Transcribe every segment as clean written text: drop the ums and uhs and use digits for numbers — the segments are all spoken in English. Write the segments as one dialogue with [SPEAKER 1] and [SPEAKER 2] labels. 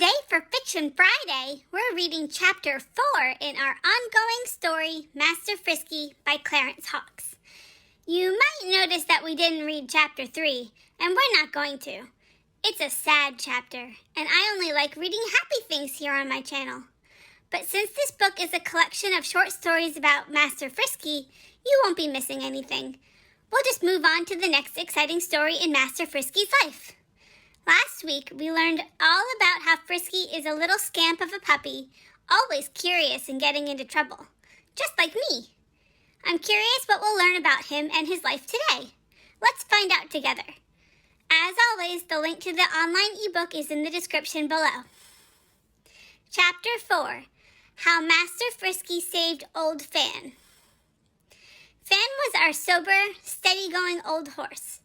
[SPEAKER 1] Today for Fiction Friday, we're reading Chapter 4 in our ongoing story, Master Frisky by Clarence Hawkes. You might notice that we didn't read Chapter 3, and we're not going to. It's a sad chapter, and I only like reading happy things here on my channel. But since this book is a collection of short stories about Master Frisky, you won't be missing anything. We'll just move on to the next exciting story in Master Frisky's life. Last week, we learned all about how Frisky is a little scamp of a puppy, always curious and getting into trouble, just like me. I'm curious what we'll learn about him and his life today. Let's find out together. As always, the link to the online ebook is in the description below. Chapter 4, How Master Frisky Saved Old Fan. Fan was our sober, steady-going old horse,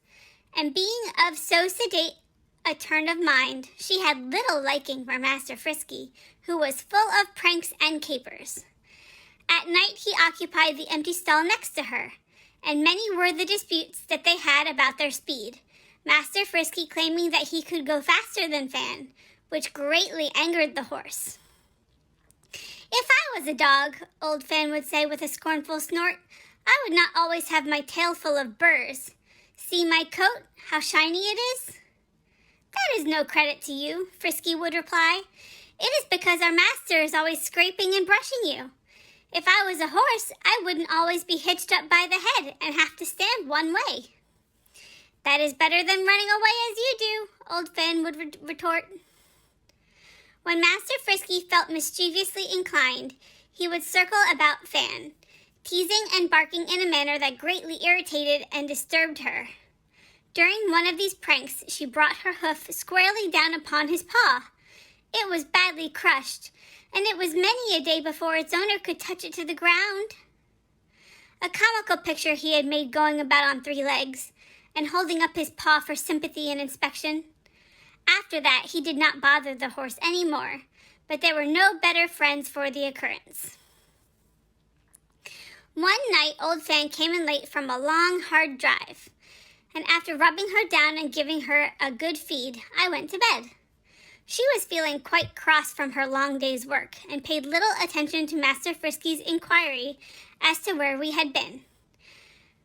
[SPEAKER 1] and being of so sedate a turn of mind, she had little liking for Master Frisky, who was full of pranks and capers. At night he occupied the empty stall next to her, and many were the disputes that they had about their speed, Master Frisky claiming that he could go faster than Fan, which greatly angered the horse. "If I was a dog," old Fan would say with a scornful snort, "I would not always have my tail full of burrs. See my coat, how shiny it is?" "That is no credit to you," Frisky would reply. "It is because our master is always scraping and brushing you. If I was a horse, I wouldn't always be hitched up by the head and have to stand one way." "That is better than running away as you do," old Fan would retort. When Master Frisky felt mischievously inclined, he would circle about Fan, teasing and barking in a manner that greatly irritated and disturbed her. During one of these pranks, she brought her hoof squarely down upon his paw. It was badly crushed, and it was many a day before its owner could touch it to the ground. A comical picture he had made going about on 3 legs, and holding up his paw for sympathy and inspection. After that, he did not bother the horse any more, but they were no better friends for the occurrence. One night, old Fan came in late from a long, hard drive, and after rubbing her down and giving her a good feed, I went to bed. She was feeling quite cross from her long day's work, and paid little attention to Master Frisky's inquiry as to where we had been.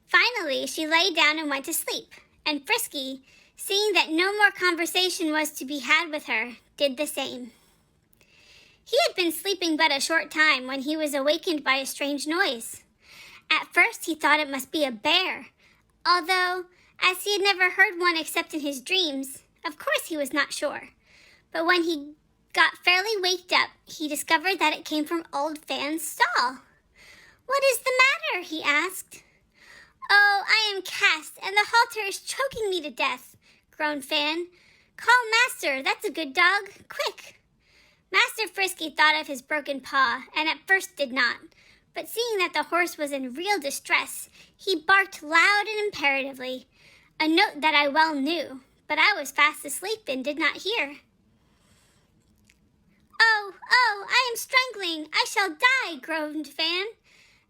[SPEAKER 1] Finally, she lay down and went to sleep, and Frisky, seeing that no more conversation was to be had with her, did the same. He had been sleeping but a short time when he was awakened by a strange noise. At first he thought it must be a bear, although, as he had never heard one except in his dreams, of course he was not sure. But when he got fairly waked up, he discovered that it came from old Fan's stall. "What is the matter?" he asked. "Oh, I am cast, and the halter is choking me to death," groaned Fan. "Call Master, that's a good dog, quick." Master Frisky thought of his broken paw, and at first did not. But seeing that the horse was in real distress, he barked loud and imperatively, a note that I well knew, but I was fast asleep and did not hear. "Oh, I am strangling! I shall die!" groaned Fan.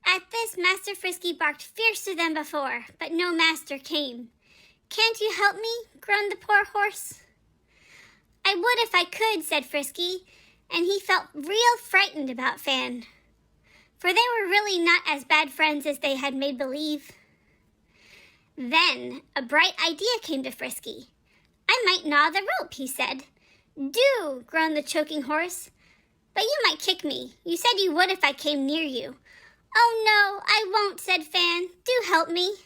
[SPEAKER 1] At this, Master Frisky barked fiercer than before, but no master came. "Can't you help me?" groaned the poor horse. "I would if I could," said Frisky, and he felt real frightened about Fan, for they were really not as bad friends as they had made believe. Then a bright idea came to Frisky. "I might gnaw the rope," he said. "Do," groaned the choking horse. "But you might kick me. You said you would if I came near you." "Oh no, I won't," said Fan. "Do help me."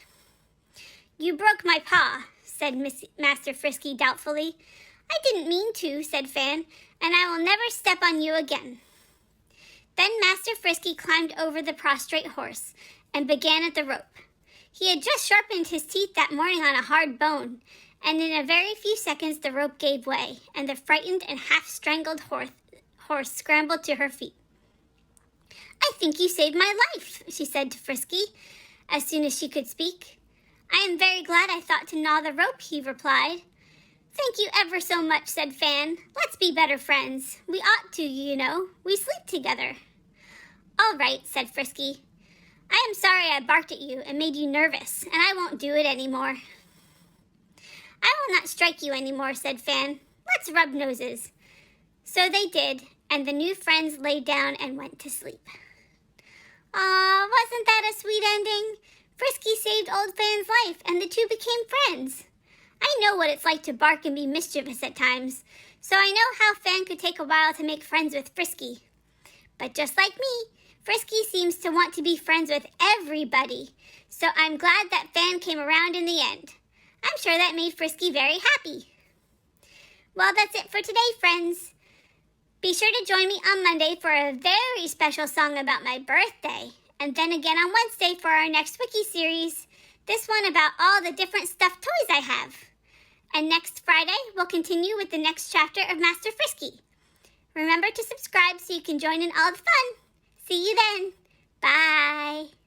[SPEAKER 1] "You broke my paw," said Master Frisky doubtfully. "I didn't mean to," said Fan, "and I will never step on you again." Then Master Frisky climbed over the prostrate horse and began at the rope. He had just sharpened his teeth that morning on a hard bone, and in a very few seconds the rope gave way, and the frightened and half-strangled horse scrambled to her feet. "I think you saved my life," she said to Frisky, as soon as she could speak. "I am very glad I thought to gnaw the rope," he replied. "Thank you ever so much," said Fan. "Let's be better friends. We ought to, you know. We sleep together." "All right," said Frisky. "I am sorry I barked at you and made you nervous, and I won't do it any more." "I will not strike you any more," said Fan. "Let's rub noses." So they did, and the new friends lay down and went to sleep. Aw, wasn't that a sweet ending? Frisky saved old Fan's life, and the two became friends. I know what it's like to bark and be mischievous at times, so I know how Fan could take a while to make friends with Frisky. But just like me, Frisky seems to want to be friends with everybody, so I'm glad that Fan came around in the end. I'm sure that made Frisky very happy. Well, that's it for today, friends. Be sure to join me on Monday for a very special song about my birthday, and then again on Wednesday for our next Wiki series, this one about all the different stuffed toys I have. And next Friday, we'll continue with the next chapter of Master Frisky. Remember to subscribe so you can join in all the fun. See you then. Bye.